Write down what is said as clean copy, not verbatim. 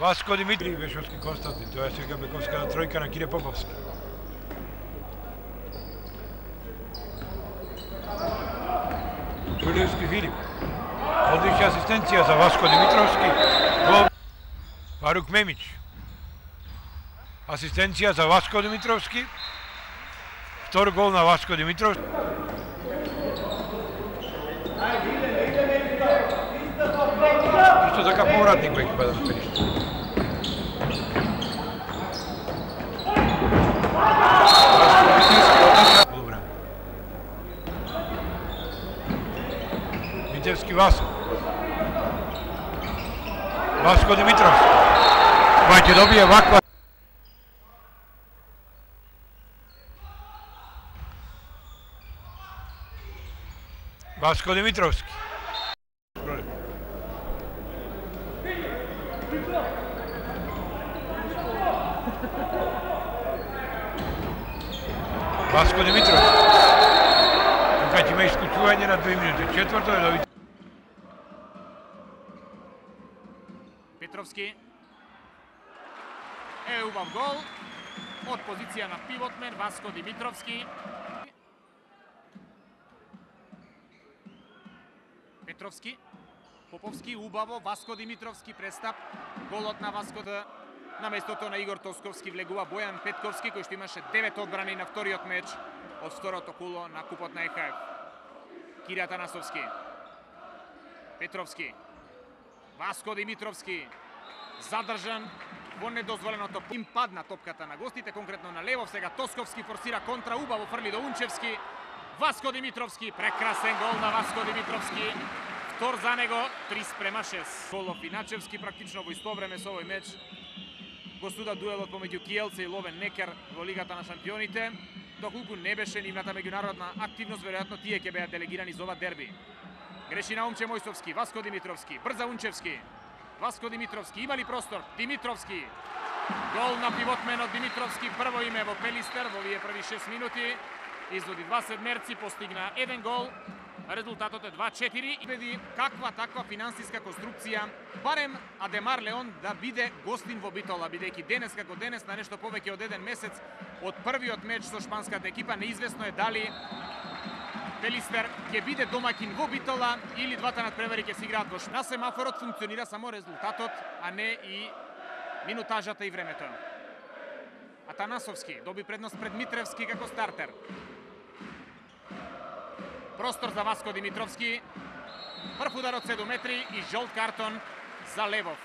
Vasko Dimitrij, Bešovský Konstantin, to je Světka Bekovská trojka na Kire Popovský. Čudovský Filip. Odličná asistencia za Vasko Dimitrovský. Faruk Memić. Asistencia za Vasko Dimitrovský. Vtor gol na Vasko Dimitrovský. Isto taka povratnik u ekipa da naperište. Vitevski Vasko. Vasko Dimitrovský. Vajte dobije Vakva. Vasko Dimitrovský. Vasko Dimitrovský. Tukaj ima iskučuvanje na 2 minute. Četvrto je dobiti. Petrovski. Ubav gol. Od pozicija na pivotmen Vasko Dimitrovský. Petrovski. Popovski убаво, Vasko Dimitrovský престап. Голот на Vasko на местото на Игор Тосковски влегува Бојан Петковски, кој што имаше 9 одбрани на вториот меч од второто куло на купот на ЕХФ. Кире Атанасовски. Петровски. Vasko Dimitrovský. Задржан во недозволеното. Им падна топката на гостите, конкретно на лево. Сега Тосковски форсира контра, убаво фрли до Унчевски. Vasko Dimitrovský, прекрасен гол на Vasko Dimitrovský. Втор за него, 3:6. Голов Иначевски практично во исто време со овој меч го суда дуелот помеѓу Киелце и Ловен Некер во Лигата на шампионите. Доколку не беше нивната меѓународна активност, веројатно тие ќе беа делегирани за ова дерби. Греши на Умче Мојсовски, Vasko Dimitrovský, брза Унчевски. Vasko Dimitrovský, има ли простор? Dimitrovský. Гол на пивотменот Dimitrovský, прво име во Пелистер во овие први 6 минути. Изводи 2 седмерци, постигна 1 гол. Резултатот е 2-4 и види каква таква финансиска конструкција, барем Адемар Леон да биде гостин во Битола, бидејќи денес како денес на нешто повеќе од 1 месец од првиот меч со шпанската екипа, неизвестно е дали Пелистер ќе биде домаќин во Битола или двата надпревари ќе се играат во На семафорот функционира само резултатот, а не и минутажата и времето. Атанасовски доби предност пред Митревски како стартер. Простор за Vasko Dimitrovský. Прв удар од 7 метри и жолт картон за Левов.